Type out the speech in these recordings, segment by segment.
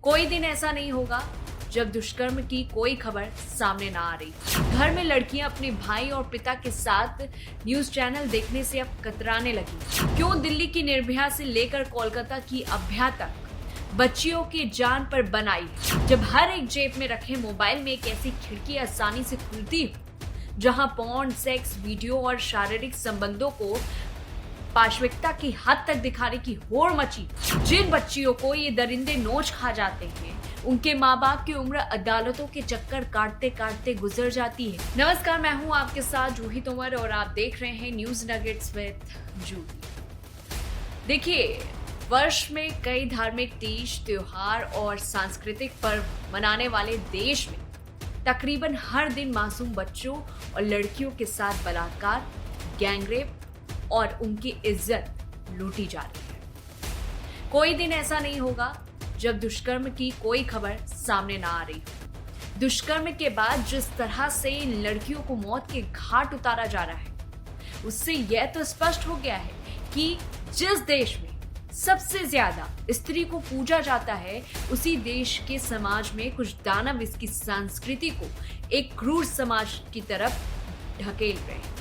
कोई दिन ऐसा नहीं होगा जब दुष्कर्म की कोई खबर सामने ना आ रही। घर में लड़कियां अपने भाई और पिता के साथ न्यूज चैनल देखने से अब कतराने लगी। क्यों दिल्ली की निर्भया से लेकर कोलकाता की अभया तक बच्चियों की जान पर बनाई, जब हर एक जेब में रखे मोबाइल में एक ऐसी खिड़की आसानी से खुलती हो जहां पॉर्न, सेक्स, वीडियो और शारीरिक संबंधों को पाशविकता की हद तक दिखाने की होड़ मची। जिन बच्चियों को ये दरिंदे नोच खा जाते हैं, उनके माँ बाप की उम्र अदालतों के चक्कर काटते काटते गुजर जाती है। नमस्कार, मैं हूँ आपके साथ जूही तोमर और आप देख रहे हैं न्यूज नगेट्स विद जूही। देखिए, वर्ष में कई धार्मिक तीज, त्योहार और सांस्कृतिक पर्व मनाने वाले देश में तकरीबन हर दिन मासूम बच्चों और लड़कियों के साथ बलात्कार, गैंगरेप और उनकी इज्जत लूटी जा रही है। कोई दिन ऐसा नहीं होगा जब दुष्कर्म की कोई खबर सामने ना आ रही हो। दुष्कर्म के बाद जिस तरह से इन लड़कियों को मौत के घाट उतारा जा रहा है, उससे यह तो स्पष्ट हो गया है कि जिस देश में सबसे ज्यादा स्त्री को पूजा जाता है, उसी देश के समाज में कुछ दानव इसकी संस्कृति को एक क्रूर समाज की तरफ ढकेल रहे हैं।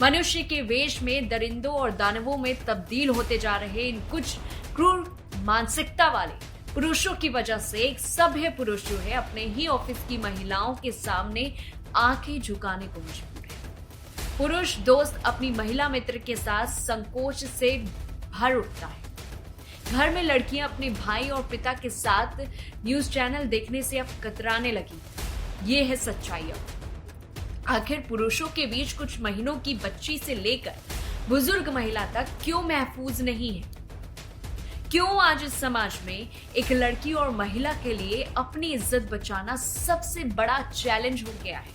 मनुष्य के वेश में दरिंदों और दानवों में तब्दील होते जा रहे इन कुछ क्रूर मानसिकता वाले पुरुषों की वजह से एक सभ्य पुरुष जो है अपने ही ऑफिस की महिलाओं के सामने आंखें झुकाने को मजबूर है। पुरुष दोस्त अपनी महिला मित्र के साथ संकोच से भर उठता है। घर में लड़कियां अपने भाई और पिता के साथ न्यूज चैनल देखने से अब कतराने लगी। ये है सच्चाई। आखिर पुरुषों के बीच कुछ महीनों की बच्ची से लेकर बुजुर्ग महिला तक क्यों महफूज नहीं है? क्यों आज इस समाज में एक लड़की और महिला के लिए अपनी इज्जत बचाना सबसे बड़ा चैलेंज हो गया है?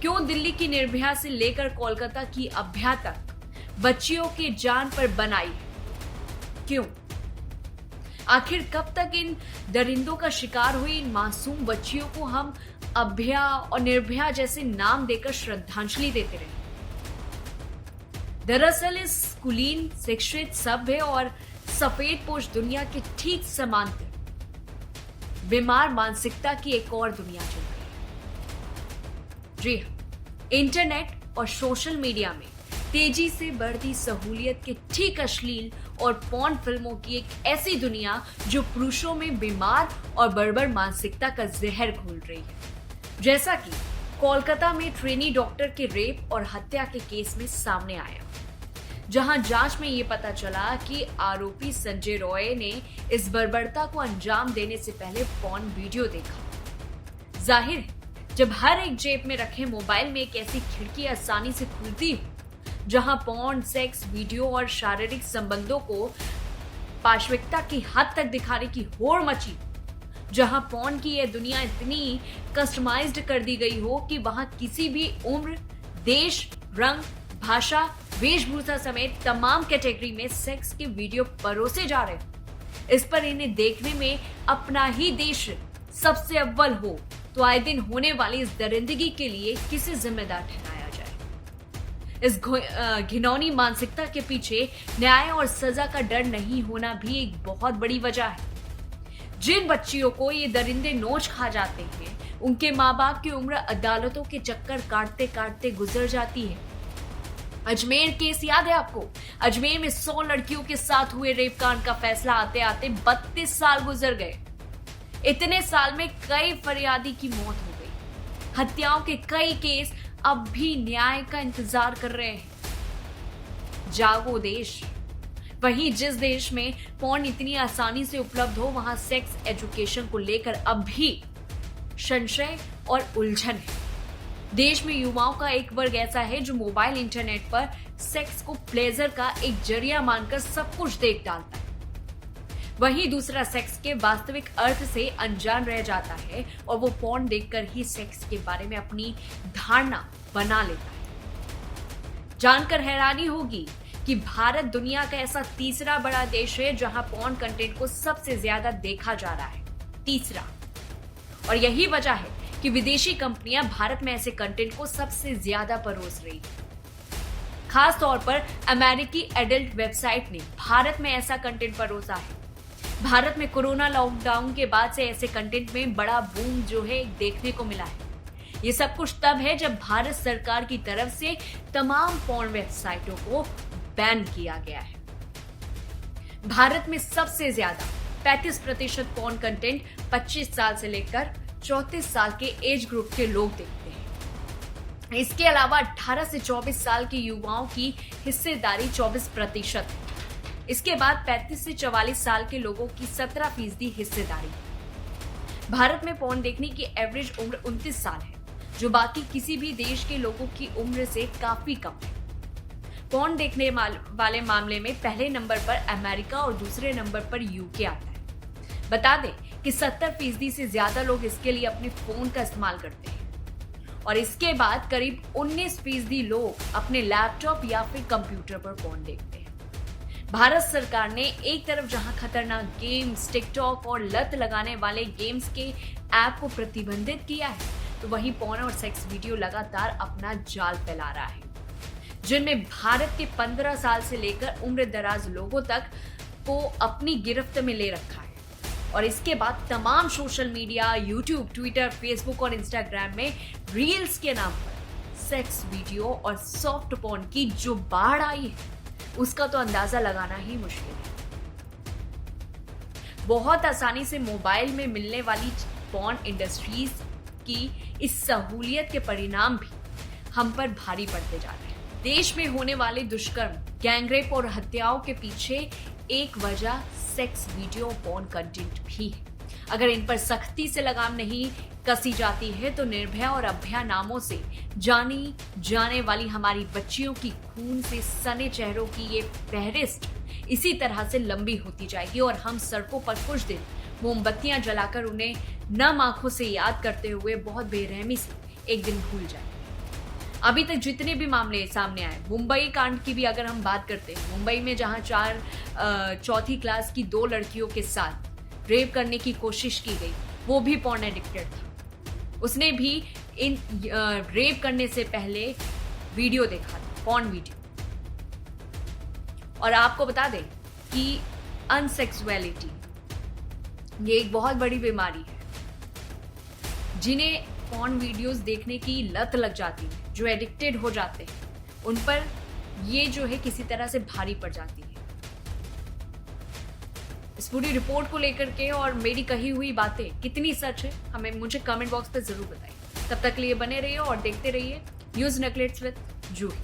क्यों दिल्ली की निर्भया से लेकर कोलकाता की अभया तक बच्चियों की जान पर बनाई है? क्यों? आखिर कब तक इन दरिंदों का शिकार हुई इन मासूम बच्चियों को हम अभया और निर्भया जैसे नाम देकर श्रद्धांजलि देते रहे? दरअसल इस कुलीन, शिक्षित, सभ्य और सफेद पोश दुनिया के ठीक समांतर बीमार मानसिकता की एक और दुनिया चल रही है। जी हाँ, इंटरनेट और सोशल मीडिया में तेजी से बढ़ती सहूलियत के ठीक अश्लील और पॉर्न फिल्मों की एक ऐसी दुनिया जो पुरुषों में बीमार और बर्बर मानसिकता का जहर घोल रही है। जैसा कि कोलकाता में ट्रेनी डॉक्टर के रेप और हत्या के केस में सामने आया, जहां जांच में ये पता चला कि आरोपी संजय रॉय ने इस बर्बरता को अंजाम देने से पहले पॉर्न वीडियो देखा। जाहिर है, जब हर एक जेब में रखे मोबाइल में एक ऐसी खिड़की आसानी से खुलती हो जहां पॉर्न, सेक्स, वीडियो और शारीरिक संबंधों को पाशविकता की हद तक दिखाने की होड़ मची, जहां पॉर्न की यह दुनिया इतनी कस्टमाइज्ड कर दी गई हो कि वहां किसी भी उम्र, देश, रंग, भाषा, वेशभूषा समेत तमाम कैटेगरी में सेक्स के वीडियो परोसे जा रहे हो। इस पर इन्हें देखने में अपना ही देश सबसे अव्वल हो, तो आए दिन होने वाली इस दरिंदगी के लिए किसे जिम्मेदार ठहराया जाए? इस घिनौनी मानसिकता के पीछे न्याय और सजा का डर नहीं होना भी एक बहुत बड़ी वजह है। जिन बच्चियों को ये दरिंदे नोच खा जाते हैं, उनके माँ बाप की उम्र अदालतों के चक्कर काटते काटते गुजर जाती है। अजमेर केस याद है आपको? अजमेर में 100 लड़कियों के साथ हुए रेप कांड का फैसला आते आते 32 साल गुजर गए। इतने साल में कई फरियादी की मौत हो गई। हत्याओं के कई केस अब भी न्याय का इंतजार कर रहे हैं। जागो देश। वहीं जिस देश में पॉर्न इतनी आसानी से उपलब्ध हो, वहां सेक्स एजुकेशन को लेकर अब भी संशय और उलझन है। देश में युवाओं का एक वर्ग ऐसा है जो मोबाइल, इंटरनेट पर सेक्स को प्लेजर का एक जरिया मानकर सब कुछ देख डालता है। वहीं दूसरा सेक्स के वास्तविक अर्थ से अनजान रह जाता है और वो पॉर्न देखकर ही सेक्स के बारे में अपनी धारणा बना लेता है। जानकर हैरानी होगी कि भारत दुनिया का ऐसा तीसरा बड़ा देश है जहां पॉर्न कंटेंट को सबसे ज्यादा देखा जा रहा है। तीसरा। और यही वजह है कि विदेशी कंपनियां भारत में ऐसे कंटेंट को सबसे ज्यादा परोस रही है। खास तौर पर अमेरिकी एडल्ट वेबसाइट ने भारत में ऐसा कंटेंट परोसा है भारत में कोरोना लॉकडाउन के बाद से ऐसे कंटेंट में बड़ा बूम जो है देखने को मिला है। ये सब कुछ तब है जब भारत सरकार की तरफ से तमाम पॉर्न वेबसाइटों को बैन किया गया है। भारत में सबसे ज्यादा 35% पॉर्न कंटेंट 25 साल से लेकर 34 साल के एज ग्रुप के लोग देखते हैं। इसके अलावा 18 से 24 साल के युवाओं की हिस्सेदारी 24% है। इसके बाद 35 से 44 साल के लोगों की 17% हिस्सेदारी। भारत में पॉर्न देखने की एवरेज उम्र 29 साल है, जो बाकी किसी भी देश के लोगों की उम्र से काफी कम है। पॉर्न देखने वाले मामले में पहले नंबर पर अमेरिका और दूसरे नंबर पर यूके आता है। बता दें कि 70% से ज्यादा लोग इसके लिए अपने फोन का इस्तेमाल करते हैं और इसके बाद करीब 19% लोग अपने लैपटॉप या फिर कंप्यूटर पर पॉर्न देखते हैं। भारत सरकार ने एक तरफ जहां खतरनाक गेम्स, टिकटॉक और लत लगाने वाले गेम्स के ऐप को प्रतिबंधित किया है, तो वहीं पॉर्न और सेक्स वीडियो लगातार अपना जाल फैला रहा है, जिनमें भारत के 15 साल से लेकर उम्र दराज लोगों तक को अपनी गिरफ्त में ले रखा है। और इसके बाद तमाम social media, YouTube, Twitter, Facebook और इंस्टाग्राम में रील्स के नाम पर सेक्स वीडियो और सॉफ्ट पॉर्न की जो बाढ़ आई है, उसका तो अंदाजा लगाना ही मुश्किल है। बहुत आसानी से मोबाइल में मिलने वाली पॉर्न इंडस्ट्रीज की इस सहूलियत के परिणाम भी हम पर भारी पड़ते जा रहे हैं। देश में होने वाले दुष्कर्म, गैंगरेप और हत्याओं के पीछे एक वजह सेक्स वीडियो पॉर्न कंटेंट भी है। अगर इन पर सख्ती से लगाम नहीं कसी जाती है तो निर्भया और अभया नामों से जानी जाने वाली हमारी बच्चियों की खून से सने चेहरों की ये फहरिस्त इसी तरह से लंबी होती जाएगी और हम सड़कों पर कुछ दिन मोमबत्तियां जलाकर उन्हें नम आंखों से याद करते हुए बहुत बेरहमी से एक दिन भूल जाएंगे। अभी तक जितने भी मामले सामने आए, मुंबई कांड की भी अगर हम बात करते हैं, मुंबई में जहां 4th क्लास की 2 लड़कियों के साथ रेप करने की कोशिश की गई, वो भी पॉर्न एडिक्टेड था। उसने भी इन रेप करने से पहले वीडियो देखा था, पॉर्न वीडियो। और आपको बता दें कि अनसेक्सुअलिटी ये एक बहुत बड़ी बीमारी है। जिन्हें पॉर्न वीडियोस देखने की लत लग जाती है, जो एडिक्टेड हो जाते हैं, उन पर ये जो है किसी तरह से भारी पड़ जाती है। इस पूरी रिपोर्ट को लेकर के और मेरी कही हुई बातें कितनी सच है, मुझे कमेंट बॉक्स पे जरूर बताइए। तब तक के लिए बने रहिए और देखते रहिए न्यूज नकलेट्स विद जूही।